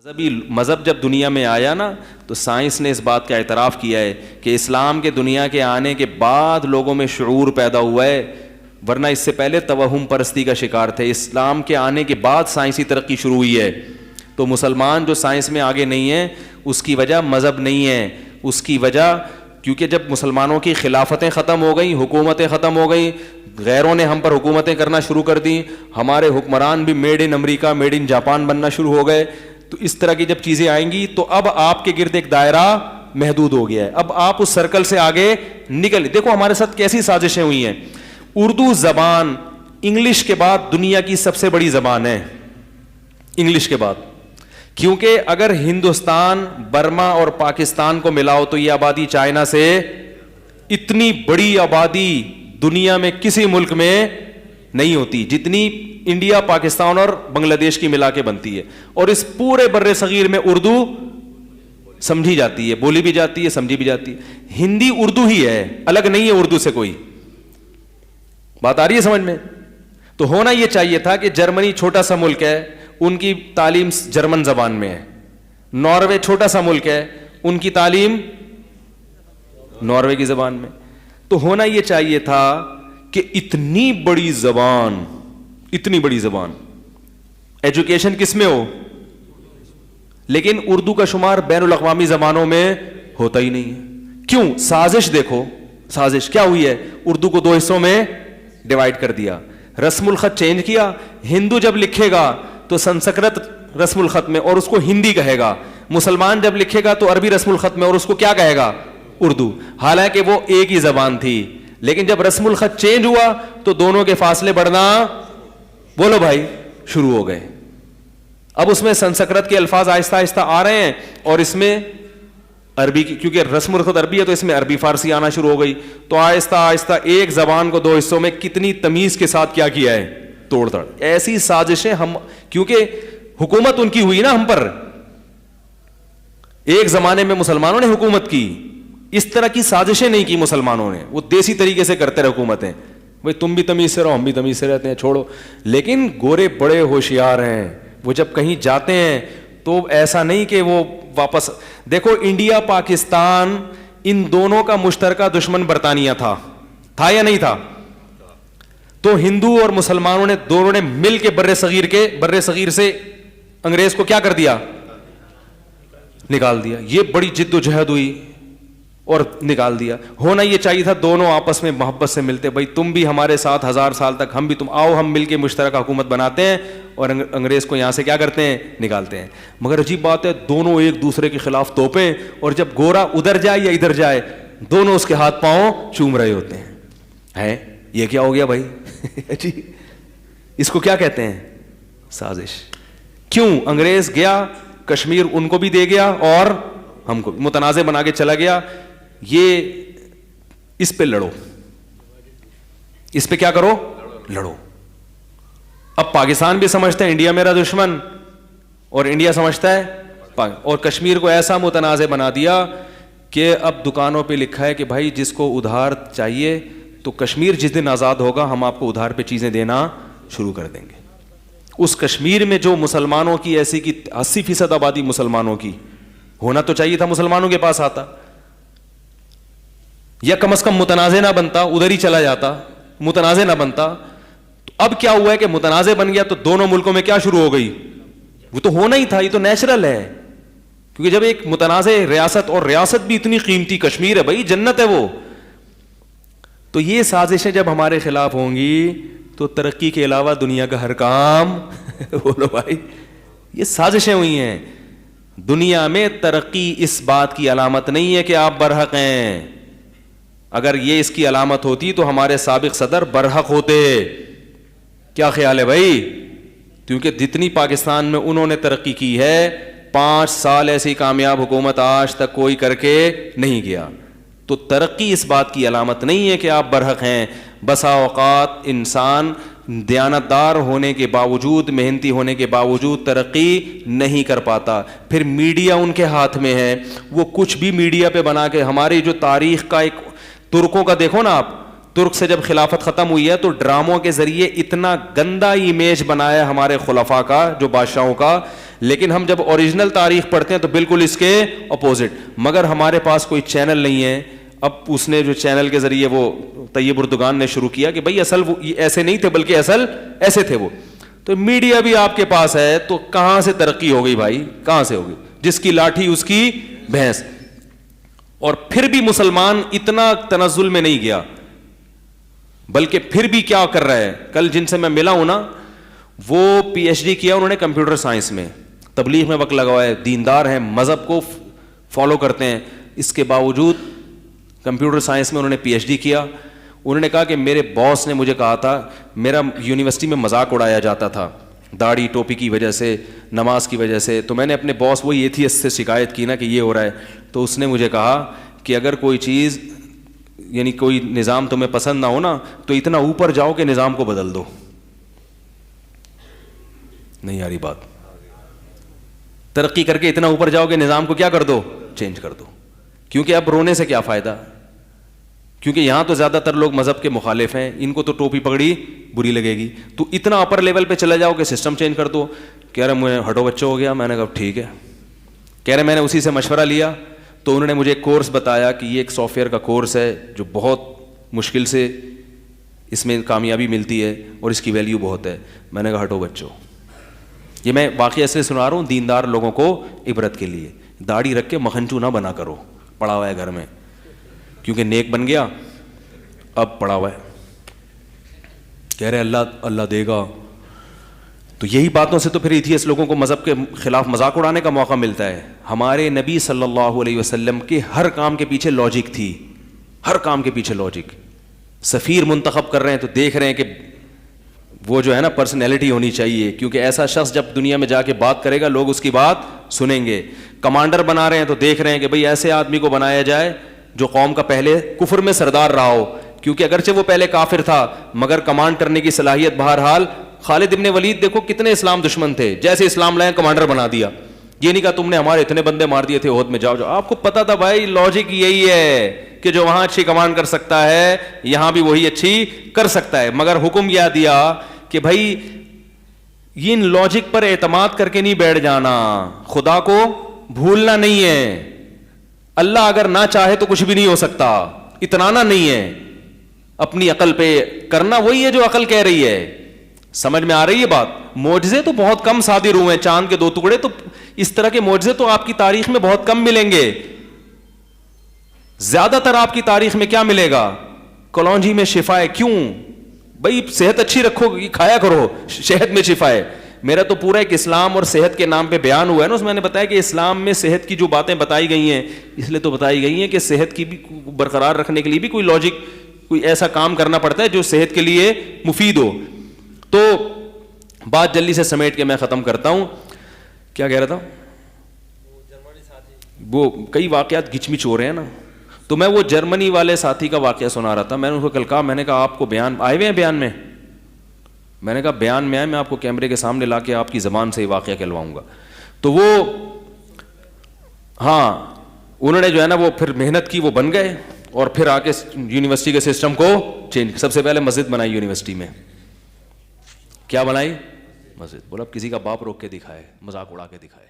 مذہب جب دنیا میں آیا نا تو سائنس نے اس بات کا اعتراف کیا ہے کہ اسلام کے دنیا کے آنے کے بعد لوگوں میں شعور پیدا ہوا ہے، ورنہ اس سے پہلے توہم پرستی کا شکار تھے. اسلام کے آنے کے بعد سائنسی ترقی شروع ہوئی ہے. تو مسلمان جو سائنس میں آگے نہیں ہیں اس کی وجہ مذہب نہیں ہے، اس کی وجہ کیونکہ جب مسلمانوں کی خلافتیں ختم ہو گئیں، حکومتیں ختم ہو گئیں، غیروں نے ہم پر حکومتیں کرنا شروع کر دیں، ہمارے حکمران بھی made in America made in Japan بننا شروع ہو گئے. تو اس طرح کی جب چیزیں آئیں گی تو اب آپ کے گرد ایک دائرہ محدود ہو گیا ہے، اب آپ اس سرکل سے آگے نکل. دیکھو ہمارے ساتھ کیسی سازشیں ہوئی ہیں. اردو زبان انگلش کے بعد دنیا کی سب سے بڑی زبان ہے، انگلش کے بعد. کیونکہ اگر ہندوستان، برما اور پاکستان کو ملاؤ تو یہ آبادی چائنا سے، اتنی بڑی آبادی دنیا میں کسی ملک میں نہیں ہوتی جتنی انڈیا، پاکستان اور بنگلہ دیش کی ملا کے بنتی ہے. اور اس پورے بر صغیر میں اردو سمجھی جاتی ہے، بولی بھی جاتی ہے، سمجھی بھی جاتی ہے. ہندی اردو ہی ہے، الگ نہیں ہے اردو سے. کوئی بات آ رہی ہے سمجھ میں؟ تو ہونا یہ چاہیے تھا کہ جرمنی چھوٹا سا ملک ہے، ان کی تعلیم جرمن زبان میں ہے. ناروے چھوٹا سا ملک ہے، ان کی تعلیم ناروے کی زبان میں. تو ہونا یہ چاہیے تھا کہ اتنی بڑی زبان ایجوکیشن کس میں ہو، لیکن اردو کا شمار بین الاقوامی زبانوں میں ہوتا ہی نہیں ہے. کیوں؟ سازش دیکھو، سازش کیا ہوئی ہے. اردو کو دو حصوں میں ڈیوائیڈ کر دیا، رسم الخط چینج کیا. ہندو جب لکھے گا تو سنسکرت رسم الخط میں اور اس کو ہندی کہے گا، مسلمان جب لکھے گا تو عربی رسم الخط میں اور اس کو کیا کہے گا، اردو. حالانکہ وہ ایک ہی زبان تھی، لیکن جب رسم الخط چینج ہوا تو دونوں کے فاصلے بڑھنا، بولو بھائی، شروع ہو گئے. اب اس میں سنسکرت کے الفاظ آہستہ آہستہ آ رہے ہیں اور اس میں عربی کی، کیونکہ رسم الخط عربی ہے تو اس میں عربی فارسی آنا شروع ہو گئی. تو آہستہ آہستہ ایک زبان کو دو حصوں میں کتنی تمیز کے ساتھ کیا کیا ہے، توڑ تڑ. ایسی سازشیں ہم، کیونکہ حکومت ان کی ہوئی نا ہم پر، ایک زمانے میں مسلمانوں نے حکومت کی، اس طرح کی سازشیں نہیں کی مسلمانوں نے. وہ دیسی طریقے سے کرتے رہے حکومتیں، بھائی تم بھی تمیز سے رہو، ہم بھی تمیز سے رہتے ہیں، چھوڑو. لیکن گورے بڑے ہوشیار ہیں، وہ جب کہیں جاتے ہیں تو ایسا نہیں کہ وہ واپس. دیکھو انڈیا پاکستان ان دونوں کا مشترکہ دشمن برطانیہ تھا یا نہیں تھا؟ تو ہندو اور مسلمانوں نے دونوں نے مل کے بر صغیر سے انگریز کو کیا کر دیا، نکال دیا. یہ بڑی جد و جہد ہوئی اور نکال دیا. ہونا یہ چاہیے تھا دونوں آپس میں محبت سے ملتے، بھائی تم بھی ہمارے ساتھ 1000 سال تک، ہم بھی، تم آؤ ہم مل کے مشترکہ حکومت بناتے ہیں اور انگریز کو یہاں سے کیا کرتے ہیں، نکالتے ہیں. مگر عجیب بات ہے، دونوں ایک دوسرے کے خلاف توپیں، اور جب گورا ادھر جائے یا ادھر جائے دونوں اس کے ہاتھ پاؤں چوم رہے ہوتے ہیں. یہ کیا ہو گیا بھائی؟ جی اس کو کیا کہتے ہیں، سازش. کیوں؟ انگریز گیا کشمیر ان کو بھی دے گیا اور ہم کو متنازع بنا کے چلا گیا. یہ اس پہ لڑو، اس پہ کیا کرو، لڑو. اب پاکستان بھی سمجھتا ہے انڈیا میرا دشمن، اور انڈیا سمجھتا ہے اور کشمیر کو ایسا متنازع بنا دیا کہ اب دکانوں پہ لکھا ہے کہ بھائی جس کو ادھار چاہیے تو کشمیر جس دن آزاد ہوگا ہم آپ کو ادھار پہ چیزیں دینا شروع کر دیں گے. اس کشمیر میں جو مسلمانوں کی ایسی کی 80% آبادی مسلمانوں کی، ہونا تو چاہیے تھا مسلمانوں کے پاس آتا، یا کم از کم متنازع نہ بنتا، ادھر ہی چلا جاتا، متنازع نہ بنتا. تو اب کیا ہوا ہے کہ متنازع بن گیا تو دونوں ملکوں میں کیا شروع ہو گئی، وہ تو ہونا ہی تھا، یہ تو نیچرل ہے. کیونکہ جب ایک متنازع ریاست، اور ریاست بھی اتنی قیمتی، کشمیر ہے بھائی، جنت ہے وہ. تو یہ سازشیں جب ہمارے خلاف ہوں گی تو ترقی کے علاوہ دنیا کا ہر کام بولو بھائی، یہ سازشیں ہوئی ہیں. دنیا میں ترقی اس بات کی علامت نہیں ہے کہ آپ برحق ہیں. اگر یہ اس کی علامت ہوتی تو ہمارے سابق صدر برحق ہوتے. کیا خیال ہے بھائی؟ کیونکہ جتنی پاکستان میں انہوں نے ترقی کی ہے، 5 سال ایسی کامیاب حکومت آج تک کوئی کر کے نہیں گیا. تو ترقی اس بات کی علامت نہیں ہے کہ آپ برحق ہیں. بسا اوقات انسان دیانتدار ہونے کے باوجود، محنتی ہونے کے باوجود ترقی نہیں کر پاتا. پھر میڈیا ان کے ہاتھ میں ہے، وہ کچھ بھی میڈیا پہ بنا کے ہماری جو تاریخ کا ایک، ترکوں کا دیکھو نا آپ، ترک سے جب خلافت ختم ہوئی ہے تو ڈراموں کے ذریعے اتنا گندا امیج بنایا ہمارے خلفاء کا, جو بادشاہوں کا, لیکن ہم جب اوریجنل تاریخ پڑھتے ہیں تو بالکل اس کے اپوزٹ. مگر ہمارے پاس کوئی چینل نہیں ہے. اب اس نے جو چینل کے ذریعے وہ طیب اردگان نے شروع کیا کہ بھائی اصل وہ ایسے نہیں تھے بلکہ اصل ایسے تھے وہ. تو میڈیا بھی آپ کے پاس ہے تو کہاں سے ترقی ہو گئی بھائی, کہاں سے ہوگی؟ جس کی لاٹھی اس کی بھینس. اور پھر بھی مسلمان اتنا تنزل میں نہیں گیا, بلکہ پھر بھی کیا کر رہا ہے. کل جن سے میں ملا ہوں نا, وہ پی ایچ ڈی کیا انہوں نے کمپیوٹر سائنس میں, تبلیغ میں وقت لگا ہوا ہے, دیندار ہیں, مذہب کو فالو کرتے ہیں, اس کے باوجود کمپیوٹر سائنس میں انہوں نے پی ایچ ڈی کیا. انہوں نے کہا کہ میرے باس نے مجھے کہا تھا, میرا یونیورسٹی میں مذاق اڑایا جاتا تھا داڑھی ٹوپی کی وجہ سے, نماز کی وجہ سے, تو میں نے اپنے باس وہی ایتھیسٹ سے شکایت کی نا کہ یہ ہو رہا ہے, تو اس نے مجھے کہا کہ اگر کوئی چیز یعنی کوئی نظام تمہیں پسند نہ ہو نا تو اتنا اوپر جاؤ کہ نظام کو بدل دو. نہیں آ رہی بات؟ ترقی کر کے اتنا اوپر جاؤ کہ نظام کو کیا کر دو, چینج کر دو. کیونکہ اب رونے سے کیا فائدہ, کیونکہ یہاں تو زیادہ تر لوگ مذہب کے مخالف ہیں, ان کو تو ٹوپی پگڑی بری لگے گی. تو اتنا اپر لیول پہ چلے جاؤ کہ سسٹم چینج کر دو. کہہ رہے مجھے ہٹو بچہ ہو گیا. میں نے کہا ٹھیک ہے. کہہ رہے میں نے اسی سے مشورہ لیا تو انہوں نے مجھے ایک کورس بتایا کہ یہ ایک سافٹ ویئر کا کورس ہے جو بہت مشکل سے اس میں کامیابی ملتی ہے اور اس کی ویلیو بہت ہے. میں نے کہا ہٹو بچوں. یہ میں واقعہ اس لیے سنا رہا ہوں دیندار لوگوں کو عبرت کے لیے. داڑھی رکھ کے مکھنچو نہ بنا کرو پڑا ہوا ہے گھر میں, کیونکہ نیک بن گیا اب پڑا ہوا ہے. کہہ رہے اللہ اللہ دے گا. تو یہی باتوں سے تو پھر ایتھیسٹ لوگوں کو مذہب کے خلاف مذاق اڑانے کا موقع ملتا ہے. ہمارے نبی صلی اللہ علیہ وسلم کے ہر کام کے پیچھے لاجک تھی, ہر کام کے پیچھے لاجک. سفیر منتخب کر رہے ہیں تو دیکھ رہے ہیں کہ وہ جو ہے نا پرسنالٹی ہونی چاہیے, کیونکہ ایسا شخص جب دنیا میں جا کے بات کرے گا لوگ اس کی بات سنیں گے. کمانڈر بنا رہے ہیں تو دیکھ رہے ہیں کہ بھئی ایسے آدمی کو بنایا جائے جو قوم کا پہلے کفر میں سردار رہا ہو, کیونکہ اگرچہ وہ پہلے کافر تھا مگر کمانڈ کرنے کی صلاحیت بہرحال. خالد ابن ولید دیکھو کتنے اسلام دشمن تھے, جیسے اسلام لائے کمانڈر بنا دیا. یہ نہیں کہا تم نے ہمارے اتنے بندے مار دیے تھے احد میں, جاؤ جاؤ. آپ کو پتا تھا بھائی لاجک یہی ہے کہ جو وہاں اچھی کمانڈ کر سکتا ہے یہاں بھی وہی اچھی کر سکتا ہے. مگر حکم یہ دیا کہ بھائی یہ ان لاجک پر اعتماد کر کے نہیں بیٹھ جانا, خدا کو بھولنا نہیں ہے. اللہ اگر نہ چاہے تو کچھ بھی نہیں ہو سکتا, اتنانا نہیں ہے. اپنی عقل پہ کرنا وہی ہے جو عقل کہہ رہی ہے. سمجھ میں آ رہی ہے بات؟ معجزے تو بہت کم صادر ہوئے ہیں, چاند کے 2 ٹکڑے, تو اس طرح کے معجزے تو آپ کی تاریخ میں بہت کم ملیں گے. زیادہ تر آپ کی تاریخ میں کیا ملے گا؟ کلونجی میں شفا ہے. کیوں بھائی؟ صحت اچھی رکھو, کھایا کرو, شہد میں شفا ہے. میرا تو پورا ایک اسلام اور صحت کے نام پہ بیان ہوا ہے نا, اس میں نے بتایا کہ اسلام میں صحت کی جو باتیں بتائی گئی ہیں اس لیے تو بتائی گئی ہیں کہ صحت کی بھی برقرار رکھنے کے لیے بھی کوئی لاجک, کوئی ایسا کام کرنا پڑتا ہے جو صحت کے لیے مفید ہو. تو بات جلدی سے سمیٹ کے میں ختم کرتا ہوں. کیا کہہ رہا تھا؟ وہ کئی واقعات گچ مچ ہو رہے ہیں نا, تو میں وہ جرمنی والے ساتھی کا واقعہ سنا رہا تھا. میں نے ان کو کل کہا, میں نے کہا آپ کو بیان آئے ہوئے ہیں بیان میں؟ میں نے کہا بیان میں آئے, میں آپ کو کیمرے کے سامنے لا کے آپ کی زبان سے یہ واقعہ کہلواؤں گا. تو وہ ہاں انہوں نے جو ہے نا وہ پھر محنت کی, وہ بن گئے اور پھر آ کے یونیورسٹی کے سسٹم کو چینج. سب سے پہلے مسجد بنائی یونیورسٹی میں. کیا بنائی؟ مسجد. بولا اب کسی کا باپ روک کے دکھائے, مذاق اڑا کے دکھائے.